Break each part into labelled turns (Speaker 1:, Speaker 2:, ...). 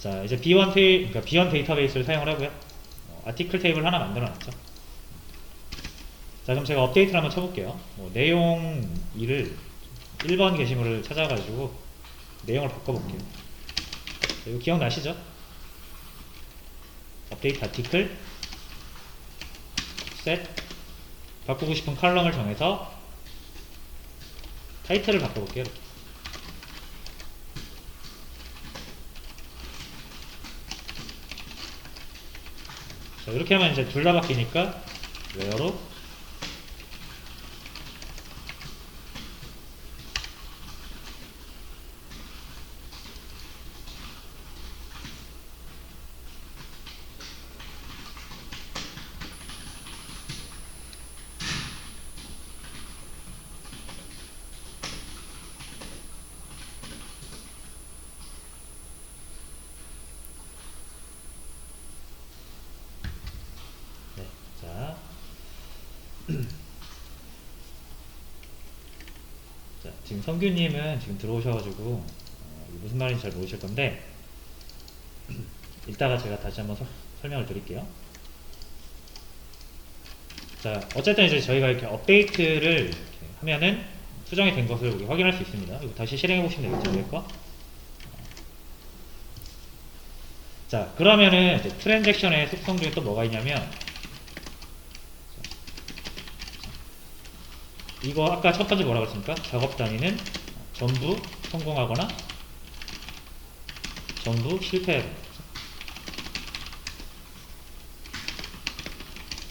Speaker 1: 자, 이제 그러니까 B1 데이터베이스를 사용을 하고요. 아티클 테이블 하나 만들어 놨죠. 자, 그럼 제가 업데이트를 한번 쳐볼게요. 내용 2를 1번 게시물을 찾아가지고 내용을 바꿔볼게요. 자, 이거 기억나시죠? 업데이트 아티클 셋 바꾸고 싶은 칼럼을 정해서 타이틀을 바꿔볼게요. 자, 이렇게 하면 이제 둘 다 바뀌니까 where로 네, 자, 자, 지금 성규님은 지금 들어오셔가지고 무슨 말인지 잘 모르실 건데 이따가 제가 다시 한번 설명을 드릴게요. 자, 어쨌든 이제 저희가 이렇게 업데이트를 이렇게 하면은 수정이 된 것을 우리 확인할 수 있습니다. 이거 다시 실행해 보시면 되겠죠, 위에 거. 자, 그러면은 이제 트랜잭션의 속성 중에 또 뭐가 있냐면 이거 아까 첫 번째 뭐라고 했습니까? 작업 단위는 전부 성공하거나 전부 실패.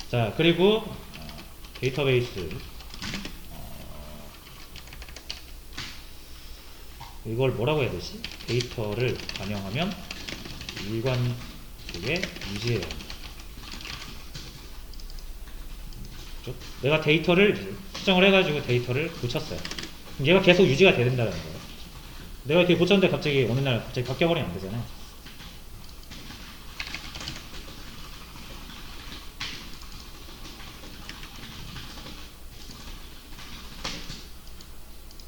Speaker 1: 자, 그리고 데이터베이스 이걸 뭐라고 해야 되지? 데이터를 반영하면 일관 쪽에 유지해야 합니다. 내가 데이터를 수정을 해가지고 데이터를 고쳤어요. 그럼 얘가 계속 유지가 돼야 된다는 거예요. 내가 이렇게 고쳤는데 갑자기 어느 날 갑자기 바뀌어버리면 안 되잖아요.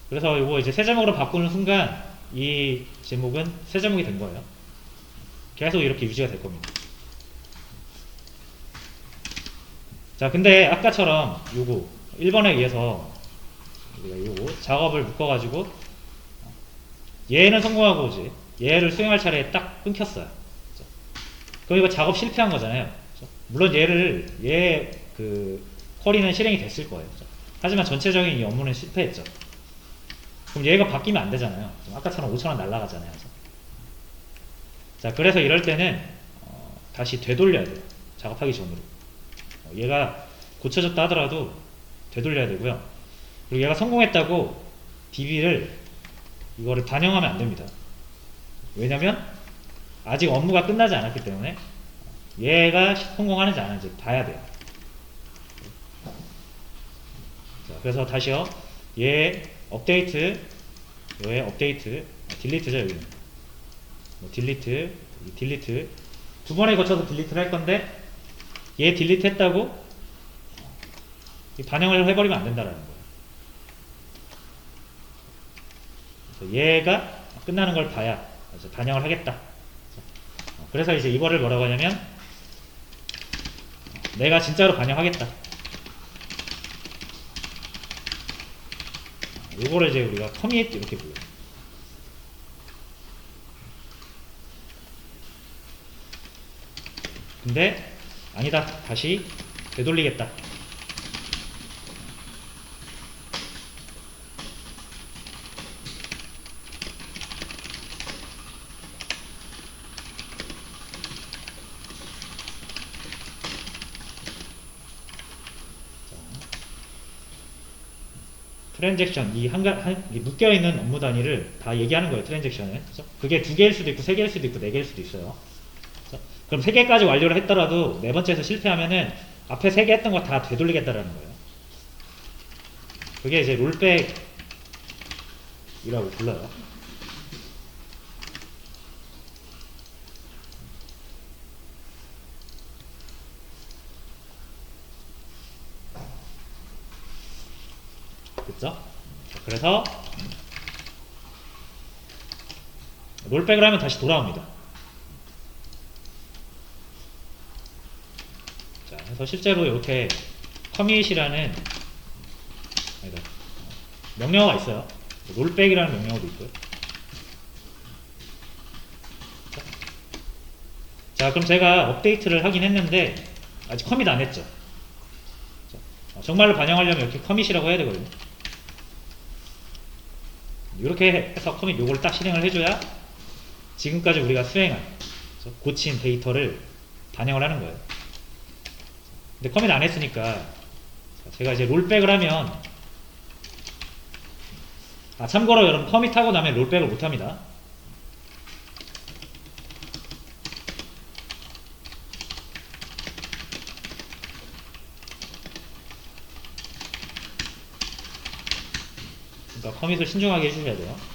Speaker 1: 그래서 이거 이제 새 제목으로 바꾸는 순간 이 제목은 새 제목이 된 거예요. 계속 이렇게 유지가 될 겁니다. 자, 근데 아까처럼 요거 1번에 의해서 우리가 요거 작업을 묶어가지고 얘는 성공하고 오지 얘를 수행할 차례에 딱 끊겼어요. 그럼 이거 작업 실패한 거잖아요. 물론 얘 그 쿼리는 실행이 됐을 거예요. 하지만 전체적인 이 업무는 실패했죠. 그럼 얘가 바뀌면 안 되잖아요. 아까처럼 5,000원 날라가잖아요. 자, 그래서 이럴 때는 다시 되돌려야 돼요. 작업하기 전으로. 얘가 고쳐졌다 하더라도 되돌려야 되고요. 그리고 얘가 성공했다고 DB를 이거를 반영하면 안 됩니다. 왜냐면 아직 업무가 끝나지 않았기 때문에 얘가 성공하는지 안 하는지 봐야 돼요. 자, 그래서 다시요. 얘 업데이트, 얘 업데이트, 딜리트죠 여기. 딜리트 두 번에 거쳐서 딜리트를 할 건데 얘 딜리트 했다고 반영을 해버리면 안 된다라는 거예요. 그래서 얘가 끝나는 걸 봐야 반영을 하겠다. 그래서 이제 이거를 뭐라고 하냐면 내가 진짜로 반영하겠다. 이거를 이제 우리가 커밋 이렇게 불러요. 근데 아니다. 다시 되돌리겠다. 트랜잭션 이 묶여있는 업무 단위를 다 얘기하는 거예요. 트랜잭션은. 그죠? 그게 2개일 수도 있고 3개일 수도 있고 4개일 수도 있어요. 그죠? 그럼 3개까지 완료를 했더라도 4번째에서 실패하면은 앞에 3개 했던 거 다 되돌리겠다라는 거예요. 그게 이제 롤백이라고 불러요. 그죠? 그래서 롤백을 하면 다시 돌아옵니다. 그래서 실제로 이렇게 커밋이라는 아니다, 명령어가 있어요. 롤백이라는 명령어도 있고요. 자, 그럼 제가 업데이트를 하긴 했는데 아직 커밋 안 했죠. 정말로 반영하려면 이렇게 커밋이라고 해야 되거든요. 이렇게 해서 커밋 요걸 딱 실행을 해줘야 지금까지 우리가 수행한 고친 데이터를 반영을 하는 거예요. 근데 커밋 안 했으니까 제가 이제 롤백을 하면, 참고로 여러분 커밋 하고 나면 롤백을 못 합니다. 그러니까 커밋을 신중하게 해주셔야 돼요.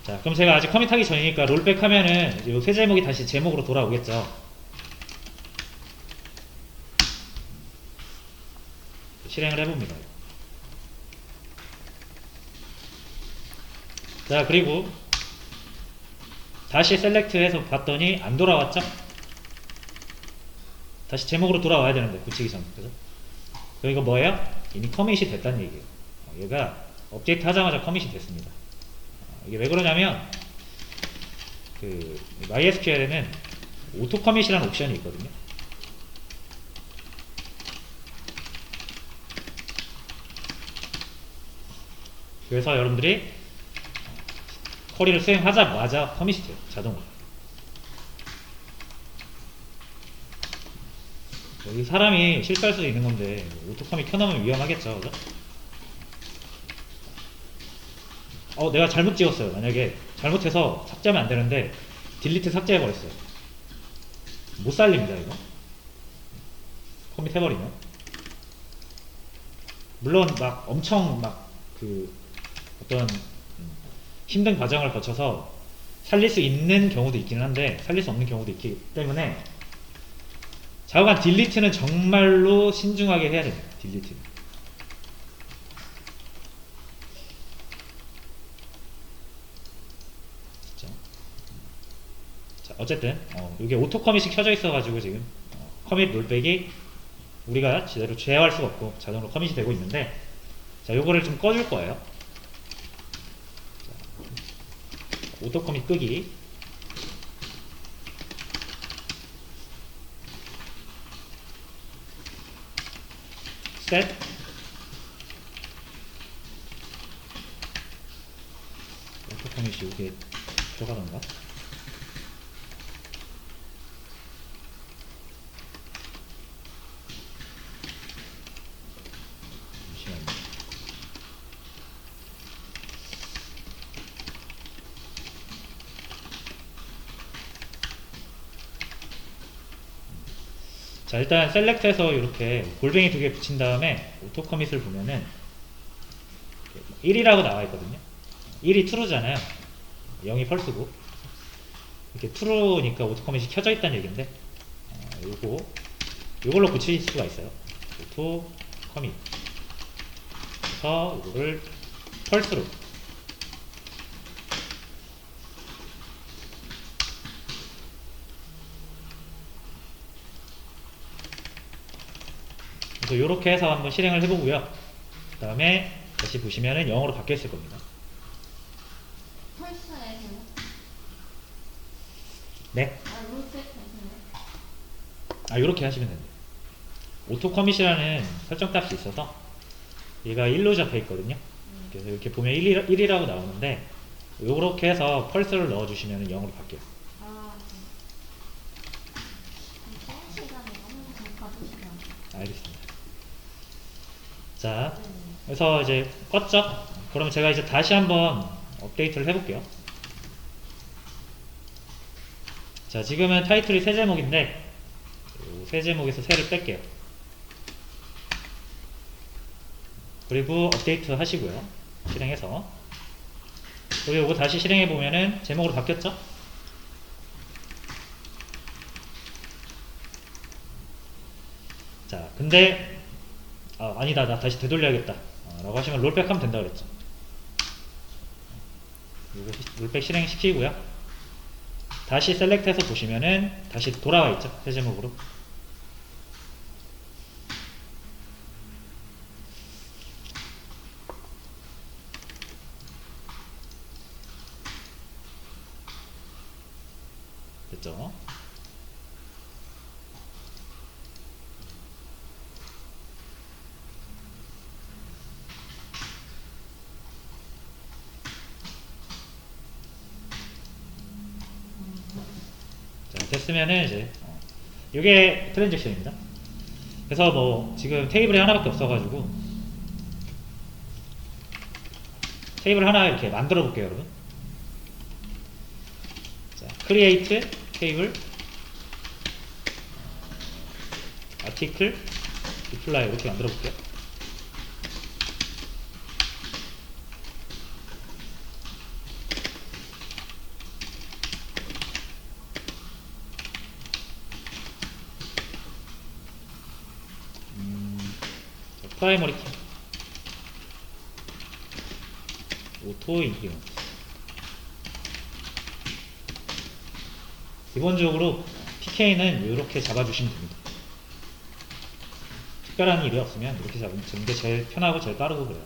Speaker 1: 자, 그럼 제가 아직 커밋하기 전이니까 롤백 하면은 이제 요 새 제목이 다시 제목으로 돌아오겠죠. 실행을 해봅니다. 자, 그리고 다시 셀렉트해서 봤더니 안 돌아왔죠? 다시 제목으로 돌아와야 되는데, 붙이기 전. 그죠? 그럼 이거 뭐예요? 이미 커밋이 됐다는 얘기예요. 얘가 업데이트 하자마자 커밋이 됐습니다. 이게 왜 그러냐면, 그 MySQL에는 오토 커밋이라는 옵션이 있거든요. 그래서 여러분들이 쿼리를 수행하자마자 커밋이 돼요. 자동으로. 여기 사람이 실수할 수도 있는 건데 오토 커밋 켜놓으면 위험하겠죠. 그죠? 내가 잘못 찍었어요. 만약에 잘못해서 삭제하면 안 되는데 딜리트 삭제해버렸어요. 못 살립니다, 이거. 커밋 해버리면. 물론 막 엄청 막 그 어떤 힘든 과정을 거쳐서 살릴 수 있는 경우도 있기는 한데 살릴 수 없는 경우도 있기 때문에 좌우간 딜리트는 정말로 신중하게 해야 됩니다. 딜리트는. 자, 어쨌든 이게 오토 커밋이 켜져 있어가지고 지금 커밋 롤백이 우리가 제대로 제어할 수가 없고 자동으로 커밋이 되고 있는데, 자, 요거를 좀 꺼줄 거예요. 자, 오토 커밋 끄기. 셋. 오토 커밋이 여기에 들어가던가. 자, 일단 셀렉트해서 이렇게 골뱅이 2개 붙인 다음에 오토 커밋을 보면은 1이라고 나와 있거든요. 1이 true잖아요. 0이 false고. 이렇게 true니까 오토 커밋이 켜져 있다는 얘기인데, 요걸로 붙일 수가 있어요. 오토 커밋. 그래서 이거를 false로. 그래서 이렇게 해서 한번 실행을 해보고요. 그 다음에 다시 보시면은 0으로 바뀌었을 겁니다.
Speaker 2: 펄스에 되나?
Speaker 1: 네.
Speaker 2: 롤백 되나?
Speaker 1: 이렇게 하시면 됩니다. 오토 커밋이라는 설정 값이 있어서 얘가 1로 잡혀 있거든요. 그래서 이렇게 보면 1이라고 나오는데, 요렇게 해서 펄스를 넣어주시면 0으로 바뀌어요.
Speaker 2: 수업 시간에 한번 봐주시면.
Speaker 1: 알겠습니다. 자, 그래서 이제 껐죠? 그러면 제가 이제 다시 한번 업데이트를 해볼게요. 자, 지금은 타이틀이 새 제목인데, 새 제목에서 새를 뺄게요. 그리고 업데이트 하시고요. 실행해서. 그리고 이거 다시 실행해보면은 제목으로 바뀌었죠? 자, 근데 아니다, 나 다시 되돌려야겠다 라고 하시면 롤백 하면 된다 그랬죠. 요거 롤백 실행시키고요. 다시 셀렉트해서 보시면은 다시 돌아와 있죠. 새 제목으로. 됐죠? 자, 됐으면은 이제 이게 트랜잭션입니다. 그래서 뭐 지금 테이블이 하나밖에 없어가지고 테이블 하나 이렇게 만들어 볼게요, 여러분. 자, create 테이블, article, reply 이렇게 만들어 볼게요. 프라이머리 키, 오토 인크리먼트. 기본적으로 PK는 이렇게 잡아주시면 됩니다. 특별한 일이 없으면 이렇게 잡는 게 제일 편하고 제일 빠르고 그래요.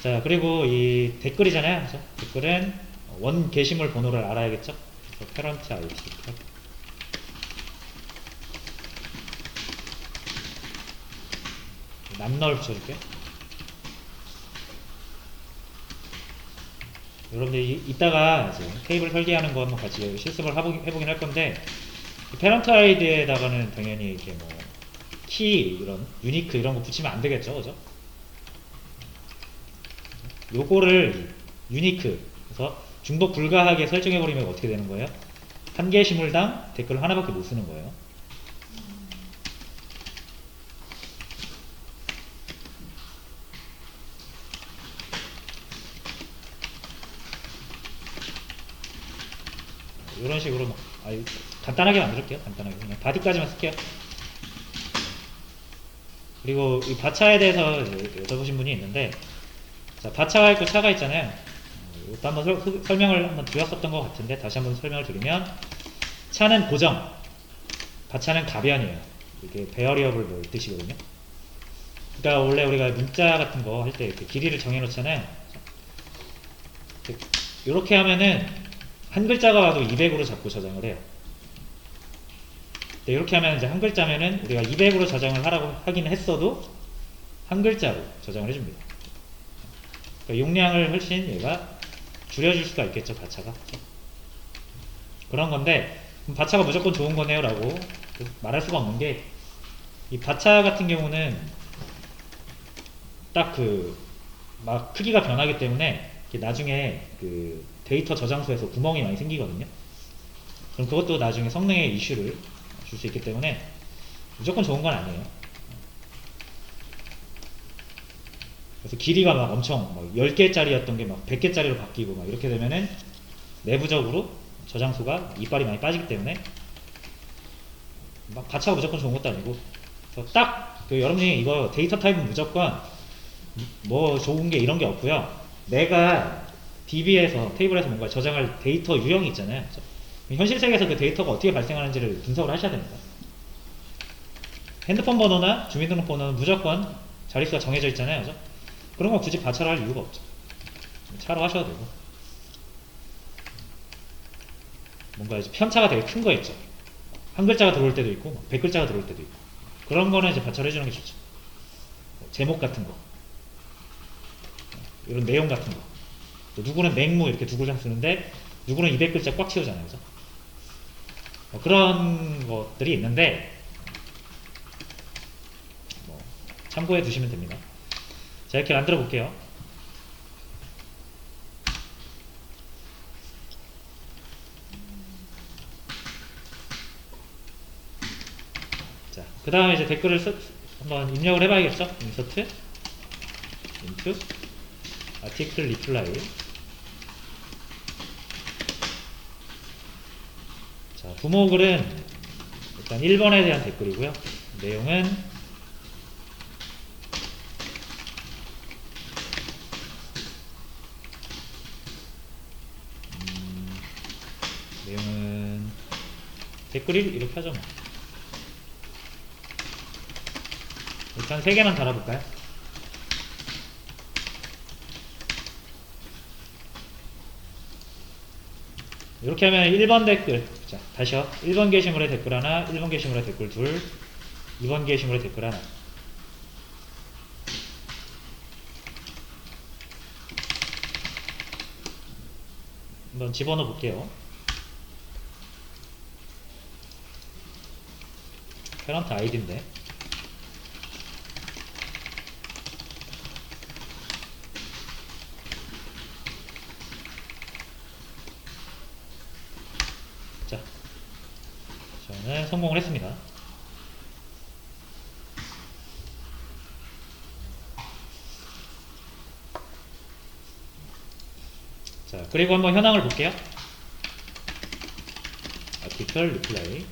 Speaker 1: 자, 그리고 이 댓글이잖아요. 그죠? 댓글은 원 게시물 번호를 알아야겠죠? 그래서 parent id 이렇게 하고. 남널 붙여줄게요. 여러분들 이따가 이제 테이블 설계하는 거 한번 같이 실습을 해보긴 할 건데, 페런트 아이디에다가는 당연히 이렇게 뭐 키 이런 유니크 이런 거 붙이면 안 되겠죠, 그죠? 요거를 유니크, 그래서 중복 불가하게 설정해 버리면 어떻게 되는 거예요? 한 게시물당 댓글 하나밖에 못 쓰는 거예요. 이런 식으로 막, 간단하게 만들게요. 간단하게 그냥 바디까지만 쓸게요. 그리고 이 바차에 대해서 여쭤보신 분이 있는데, 자, 바차가 있고 차가 있잖아요. 이것도 한번 설명을 한번 드렸었던 것 같은데 다시 한번 설명을 드리면, 차는 고정, 바차는 가변이에요. 이게 베어리어블 뭐 뜻이거든요. 그러니까 원래 우리가 문자 같은 거 할 때 이렇게 길이를 정해놓잖아요. 이렇게 하면은 한 글자가 와도 200으로 잡고 저장을 해요. 이렇게 하면 이제 한 글자면은 우리가 200으로 저장을 하라고 하긴 했어도 한 글자로 저장을 해줍니다. 그러니까 용량을 훨씬 얘가 줄여줄 수가 있겠죠, 바차가. 그런 건데, 그럼 바차가 무조건 좋은 거네요 라고 말할 수가 없는 게, 이 바차 같은 경우는 딱 막 크기가 변하기 때문에 나중에 그 데이터 저장소에서 구멍이 많이 생기거든요. 그럼 그것도 나중에 성능에 이슈를 줄 수 있기 때문에 무조건 좋은 건 아니에요. 그래서 길이가 막 엄청 막 10개짜리였던 게 막 100개짜리로 바뀌고 막 이렇게 되면은 내부적으로 저장소가 이빨이 많이 빠지기 때문에 막 바차가 무조건 좋은 것도 아니고, 그래서 딱 여러분이 이거 데이터 타입은 무조건 뭐 좋은 게 이런 게 없고요. 내가 DB에서 테이블에서 뭔가 저장할 데이터 유형이 있잖아요. 현실 세계에서 그 데이터가 어떻게 발생하는지를 분석을 하셔야 됩니다. 핸드폰 번호나 주민등록번호는 무조건 자릿수가 정해져 있잖아요. 그죠? 그런 거 굳이 바차를 할 이유가 없죠. 차로 하셔도 되고. 뭔가 이제 편차가 되게 큰 거 있죠. 한 글자가 들어올 때도 있고 100글자가 들어올 때도 있고, 그런 거는 이제 바차를 해주는 게 좋죠. 제목 같은 거, 이런 내용 같은 거. 또 누구는 맹무 이렇게 두 글자 쓰는데 누구는 200글자 꽉 채우잖아요. 그죠? 그런 것들이 있는데 뭐 참고해 두시면 됩니다. 자, 이렇게 만들어 볼게요. 자, 그 다음에 이제 댓글을 한번 입력을 해봐야겠죠? insert into article reply. 자, 부모글은 일단 1번에 대한 댓글이고요. 내용은 내용은 댓글이 이렇게 하죠 뭐. 일단 3개만 달아볼까요? 이렇게 하면 1번 댓글, 자 다시요. 1번 게시물에 댓글 하나, 1번 게시물에 댓글 둘, 2번 게시물에 댓글 하나. 한번 집어넣어 볼게요. 페런트 아이디인데 자, 저는 성공을 했습니다. 자, 그리고 한번 현황을 볼게요. 아티클 리플레이.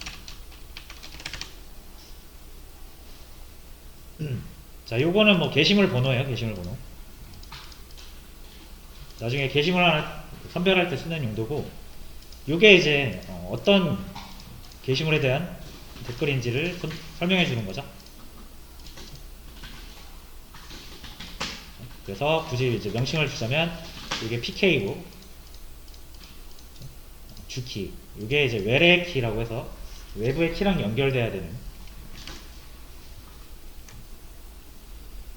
Speaker 1: 자, 요거는 뭐 게시물 번호예요. 게시물 번호. 나중에 게시물 하나 선별할 때 쓰는 용도고, 요게 이제 어떤 게시물에 대한 댓글인지를 설명해 주는 거죠. 그래서 굳이 이제 명칭을 주자면 이게 PK고 주키, 이게 이제 외래 키라고 해서 외부의 키랑 연결돼야 되는.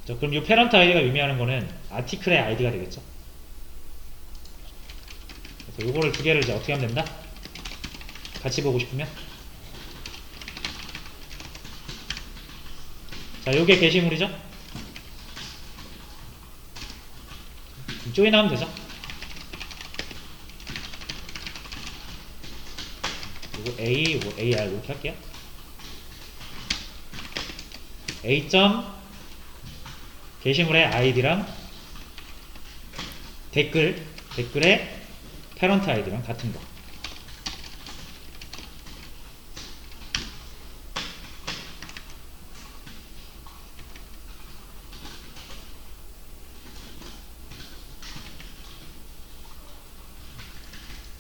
Speaker 1: 자, 그럼 이 페런트 아이디가 의미하는 거는 아티클의 아이디가 되겠죠. 그래서 요거를 두 개를 이제 어떻게 하면 된다? 같이 보고 싶으면, 자, 요게 게시물이죠. 조인하면 되죠. 요거 A, 요거 AR 이렇게 할게요. A. 게시물의 아이디랑 댓글의 패런트 아이디랑 같은 거.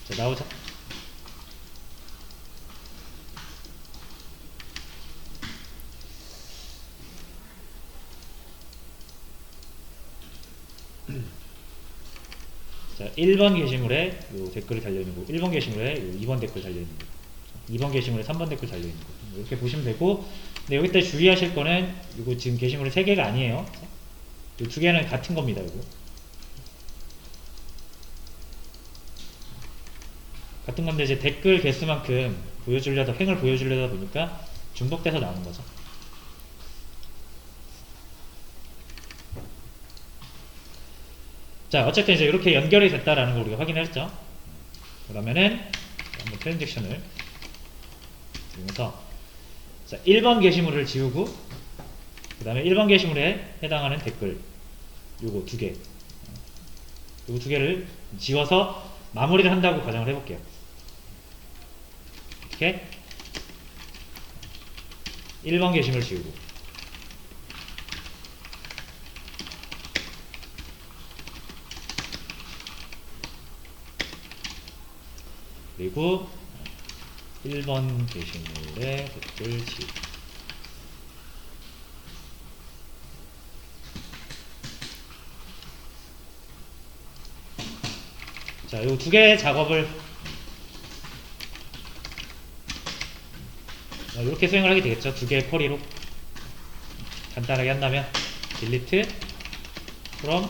Speaker 1: 자, 나오죠. 자, 1번 게시물에 요 댓글이 달려있는 거, 1번 게시물에 요 2번 댓글 달려있는 거, 2번 게시물에 3번 댓글 달려있는 거, 이렇게 보시면 되고, 근데 여기 때 주의하실 거는, 이거 지금 게시물이 3개가 아니에요. 요 2개는 같은 겁니다, 이거. 같은 건데, 이제 댓글 개수만큼 횡을 보여주려다 보니까 중복돼서 나오는 거죠. 자, 어쨌든 이제 이렇게 연결이 됐다라는 걸 우리가 확인했죠. 그러면은 한번 트랜잭션을 이용해서, 자, 1번 게시물을 지우고 그 다음에 1번 게시물에 해당하는 댓글 요거 2개, 요거 2개를 지워서 마무리를 한다고 가정을 해볼게요. 이렇게 1번 게시물 지우고, 그리고 1번 게시물에 댓글 지우고. 자, 요 2개의 작업을 이렇게 수행을 하게 되겠죠. 2개의 쿼리로 간단하게 한다면 delete from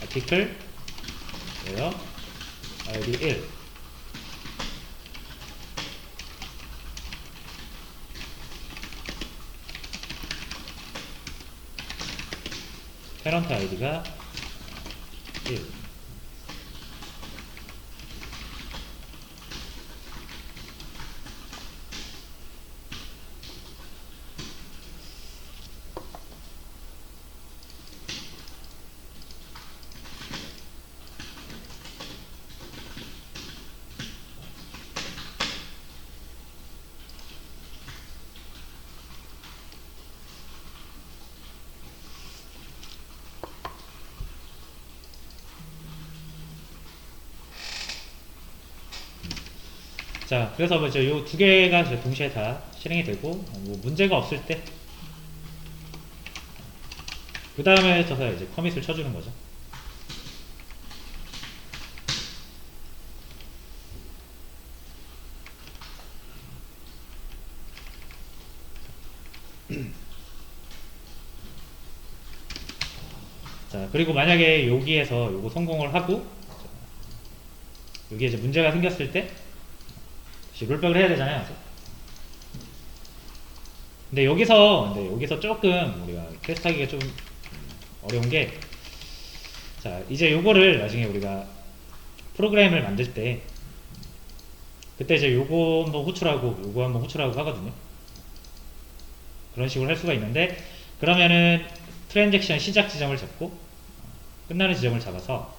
Speaker 1: article where id 1, parent id가 1. 자, 그래서 뭐 이제 요 두 개가 이제 동시에 다 실행이 되고, 뭐 문제가 없을 때, 그 다음에 저서 이제 커밋을 쳐주는 거죠. 자, 그리고 만약에 여기에서 요거 성공을 하고, 여기에 이제 문제가 생겼을 때, 다시 롤백을 해야 되잖아요. 근데 여기서 조금 우리가 테스트하기가 좀 어려운 게, 자, 이제 요거를 나중에 우리가 프로그램을 만들 때, 그때 이제 요거 한번 호출하고, 요거 한번 호출하고 하거든요. 그런 식으로 할 수가 있는데, 그러면은 트랜잭션 시작 지점을 잡고, 끝나는 지점을 잡아서,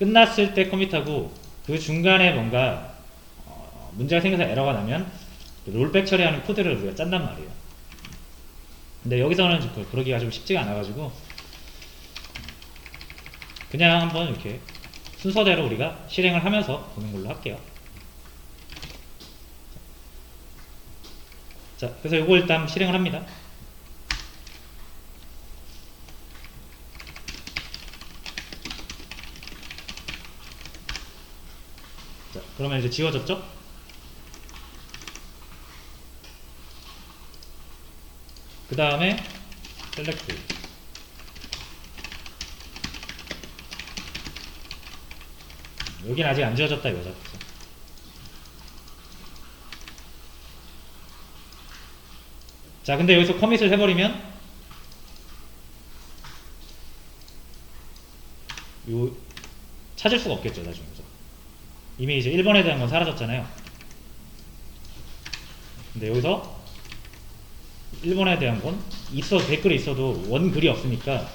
Speaker 1: 끝났을 때 커밋하고, 그 중간에 뭔가 문제가 생겨서 에러가 나면 롤백 처리하는 코드를 우리가 짠단 말이에요. 근데 여기서는 그러기가 좀 쉽지가 않아가지고 그냥 한번 이렇게 순서대로 우리가 실행을 하면서 보는 걸로 할게요. 자, 그래서 이거 일단 실행을 합니다. 자, 그러면 이제 지워졌죠? 그 다음에 셀렉트. 여긴 아직 안 지워졌다 이거죠. 자, 근데 여기서 커밋을 해버리면 요 찾을 수가 없겠죠, 나중에. 이미 이제 1번에 대한 건 사라졌잖아요. 근데 여기서 1번에 대한 건 댓글이 있어도 원글이 없으니까,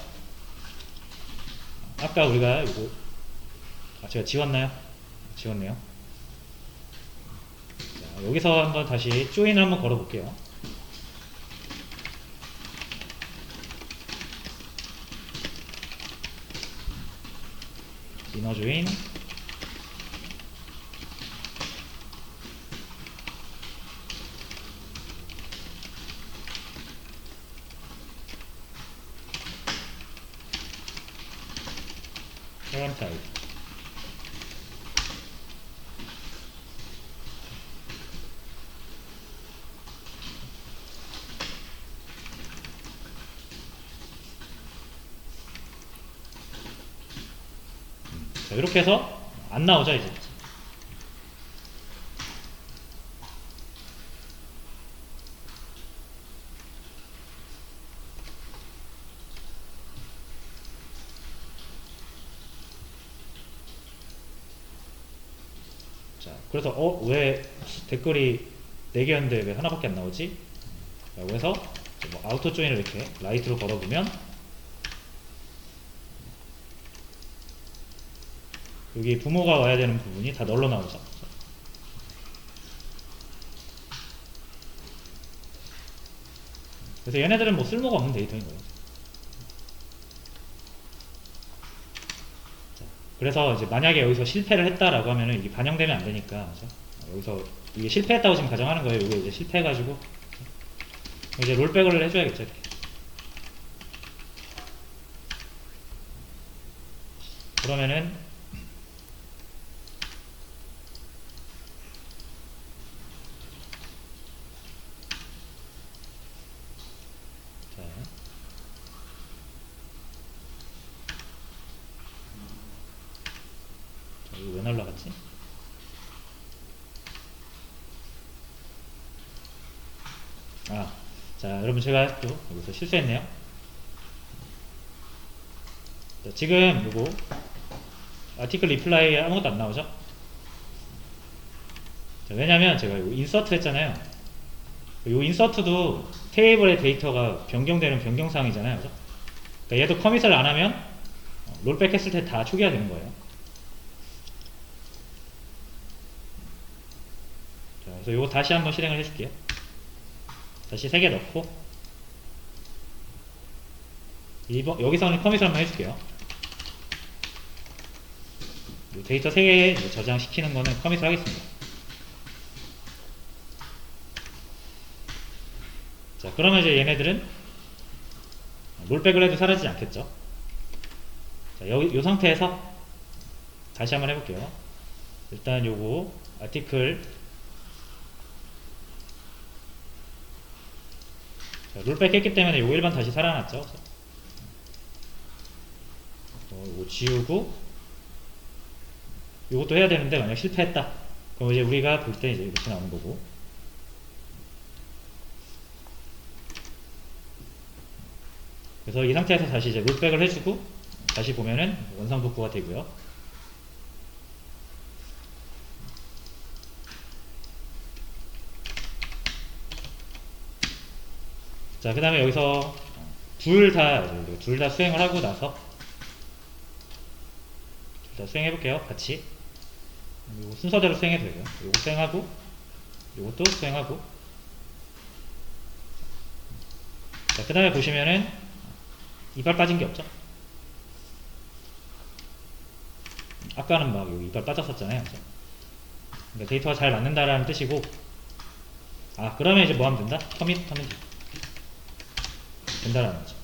Speaker 1: 아까 우리가 이거 제가 지웠나요? 지웠네요. 자, 여기서 한번 다시 조인을 한번 걸어 볼게요. 이너 조인. parent type. 자, 이렇게 해서 안 나오죠 이제. 자, 그래서 왜 댓글이 4개였는데 왜 하나밖에 안 나오지? 라고 해서 뭐 아우토 조인을 이렇게 라이트로 걸어보면 여기 부모가 와야 되는 부분이 다 널로 나오죠. 그래서 얘네들은 뭐 쓸모가 없는 데이터인 거예요. 자, 그래서 이제 만약에 여기서 실패를 했다라고 하면은 이게 반영되면 안 되니까, 그죠? 여기서 이게 실패했다고 지금 가정하는 거예요. 이게 이제 실패해가지고 이제 롤백을 해줘야겠죠. 이렇게. 그러면은 자, 이거 왜 날라갔지? 자, 여러분 제가 또 여기서 실수했네요. 자, 지금 요거 아티클 리플라이에 아무것도 안 나오죠? 자, 왜냐면 제가 요 인서트 했잖아요. 요 인서트도 테이블의 데이터가 변경되는 변경사항이잖아요. 그죠? 그러니까 얘도 커밋을 안 하면 롤백 했을 때 다 초기화 되는 거예요. 자, 그래서 요거 다시 한번 실행을 해줄게요. 다시 3개 넣고 여기서는 커밋을 한번 해줄게요. 데이터 3개 저장시키는 거는 커밋을 하겠습니다. 자, 그러면 이제 얘네들은 롤백을 해도 사라지지 않겠죠. 자, 요 상태에서 다시 한번 해볼게요. 일단 요거 아티클 롤백 했기 때문에 요거 일반 다시 살아났죠. 요거 지우고 요것도 해야 되는데 만약 실패했다 그럼 이제 우리가 볼 때 이제 이렇게 나오는 거고, 그래서 이 상태에서 다시 이제 롤백을 해주고 다시 보면은 원상복구가 되고요. 자, 그 다음에 여기서 둘 다 수행을 하고 나서 둘 다 수행해 볼게요. 같이 요거 순서대로 수행해도 되고요. 요거 수행하고 요것도 수행하고. 자, 그 다음에 보시면은 이빨 빠진 게 없죠. 아까는 막 여기 이빨 빠졌었잖아요. 그러니까 데이터가 잘 맞는다라는 뜻이고, 아 그러면 이제 뭐 하면 된다? 커밋 하면 된다라는 거죠.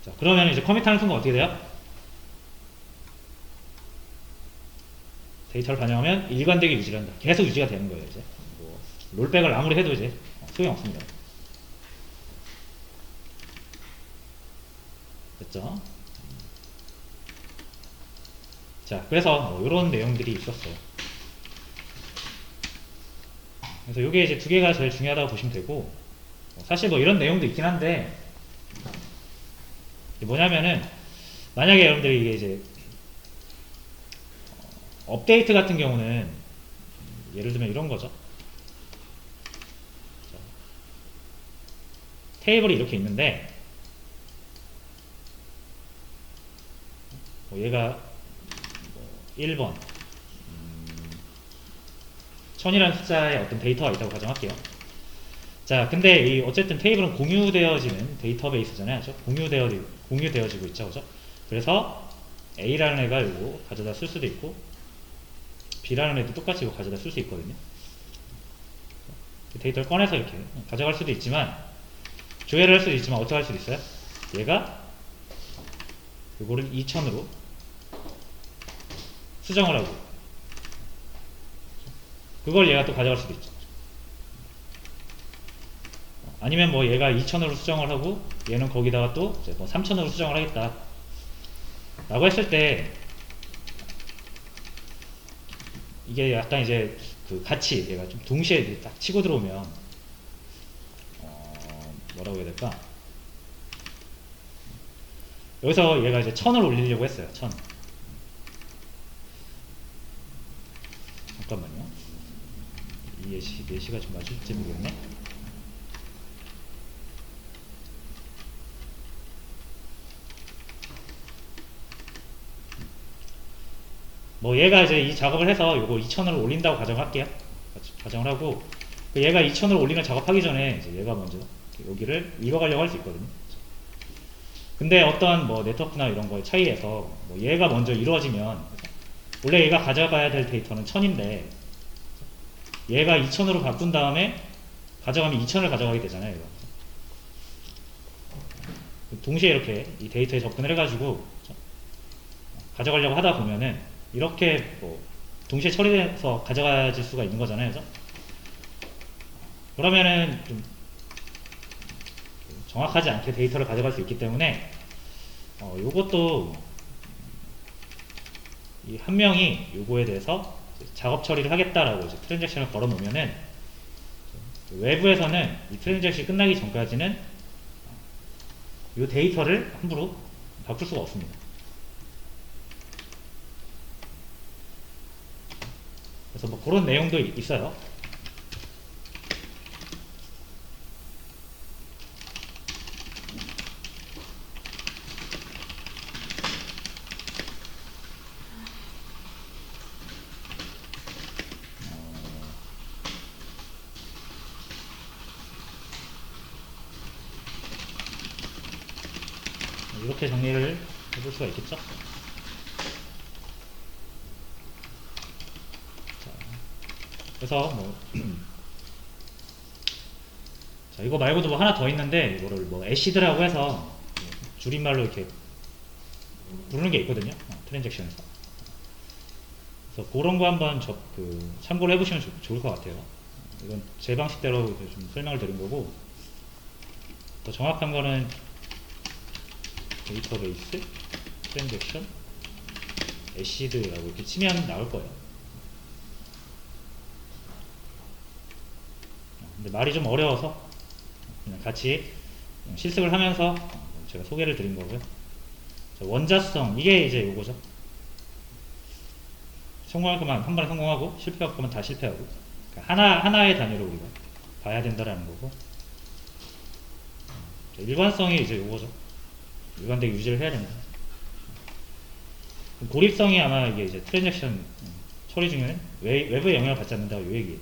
Speaker 1: 자, 그러면 이제 커밋하는 순간 어떻게 돼요? 데이터를 반영하면 일관되게 유지한다. 계속 유지가 되는 거예요. 이제 뭐 롤백을 아무리 해도 이제 소용없습니다. 됐죠? 자, 그래서 뭐 이런 내용들이 있었어요. 그래서 이게 이제 두 개가 제일 중요하다고 보시면 되고, 사실 뭐 이런 내용도 있긴 한데, 뭐냐면은 만약에 여러분들이 이게 이제 업데이트 같은 경우는 예를 들면 이런 거죠. 자, 테이블이 이렇게 있는데 뭐 얘가 1번 1000이라는 숫자의 어떤 데이터가 있다고 가정할게요. 자, 근데 이 어쨌든 테이블은 공유되어지는 데이터베이스잖아요. 그렇죠? 공유되어지고 있죠. 그죠? 그래서 A라는 애가 이거 가져다 쓸 수도 있고 B라는 애도 똑같이 이거 가져다 쓸 수 있거든요. 데이터를 꺼내서 이렇게 가져갈 수도 있지만, 조회를 할 수도 있지만 어떻게 할 수도 있어요? 얘가 이거를 2000으로 수정을 하고 그걸 얘가 또 가져갈 수도 있죠. 아니면 뭐 얘가 2000으로 수정을 하고 얘는 거기다가 또 이제 뭐 3000으로 수정을 하겠다 라고 했을 때, 이게 약간 이제 그 같이 얘가 좀 동시에 딱 치고 들어오면 뭐라고 해야 될까? 여기서 얘가 이제 1000을 올리려고 했어요. 1000. 잠깐만요. 이 예시가 좀 맞을지 모르겠네. 뭐 얘가 이제 이 작업을 해서 요거 2000을 올린다고 가정할게요. 가정을 하고, 얘가 2000을 올리는 작업하기 전에 이제 얘가 먼저 여기를 읽어가려고 할 수 있거든요. 근데 어떤 뭐 네트워크나 이런 거에 차이에서 뭐 얘가 먼저 이루어지면, 원래 얘가 가져가야 될 데이터는 1000인데 얘가 2000으로 바꾼 다음에 가져가면 2000을 가져가게 되잖아요. 이거. 동시에 이렇게 이 데이터에 접근을 해가지고 가져가려고 하다 보면은 이렇게 뭐 동시에 처리돼서 가져가질 수가 있는 거잖아요. 그죠? 그러면은 좀 정확하지 않게 데이터를 가져갈 수 있기 때문에 요것도 이 한 명이 요거에 대해서 작업 처리를 하겠다라고 이제 트랜잭션을 걸어 놓으면은 외부에서는 이 트랜잭션이 끝나기 전까지는 이 데이터를 함부로 바꿀 수가 없습니다. 그래서 뭐 그런 내용도 있어요. 이렇게 정리를 해볼 수가 있겠죠. 자, 그래서 뭐 자, 이거 말고도 뭐 하나 더 있는데 이거를 뭐 애시드라고 해서 줄임말로 이렇게 부르는 게 있거든요. 트랜잭션에서. 그래서 그런 거 한번 참고를 해보시면 좋을 것 같아요. 이건 제 방식대로 좀 설명을 드린 거고, 더 정확한 거는 데이터베이스 트랜잭션 애시드라고 이렇게 치면 나올 거예요. 근데 말이 좀 어려워서 그냥 같이 실습을 하면서 제가 소개를 드린 거고요. 자, 원자성, 이게 이제 요거죠. 성공할 거면 한 번에 성공하고 실패할 거면 다 실패하고, 그러니까 하나의 단위로 우리가 봐야 된다라는 거고, 자, 일관성이 이제 요거죠. 일관되게 유지를 해야 된다. 고립성이 아마 이게 이제 트랜잭션 처리 중에는 외부의 영향을 받지 않는다고 요 얘기예요.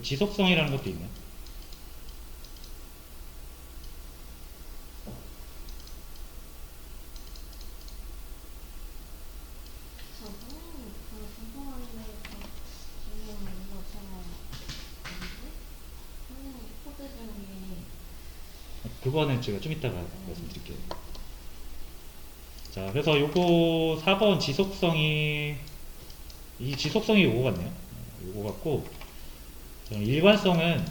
Speaker 1: 지속성이라는 것도 있네요.
Speaker 2: 저는 그 공부하는 데서 중요한 것처럼 하는 코드 중에
Speaker 1: 그거는 제가 좀 이따가 말씀드릴게요. 자, 그래서 요거 4번 지속성이, 이 지속성이 요거 같네요. 요거 같고, 저는 일관성은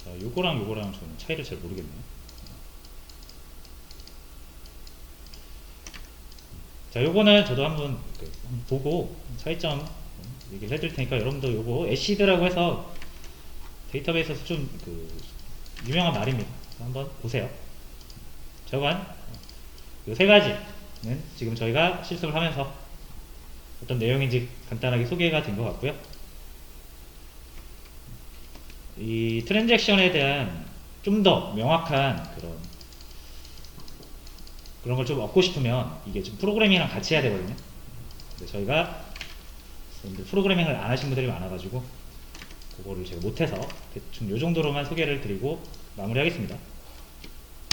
Speaker 1: 자, 요거랑 요거랑 저는 차이를 잘 모르겠네요. 자, 요거는 저도 한번 보고 차이점 얘기를 해드릴 테니까 여러분도 요거 애시드라고 해서 데이터베이스에서 좀 유명한 말입니다. 한번 보세요. 저건 요 세 가지는 지금 저희가 실습을 하면서 어떤 내용인지 간단하게 소개가 된 것 같고요. 이 트랜잭션에 대한 좀 더 명확한 그런 걸 좀 얻고 싶으면 이게 좀 프로그래밍이랑 같이 해야 되거든요. 근데 저희가 프로그래밍을 안 하신 분들이 많아가지고 그거를 제가 못해서 대충 요 정도로만 소개를 드리고 마무리하겠습니다.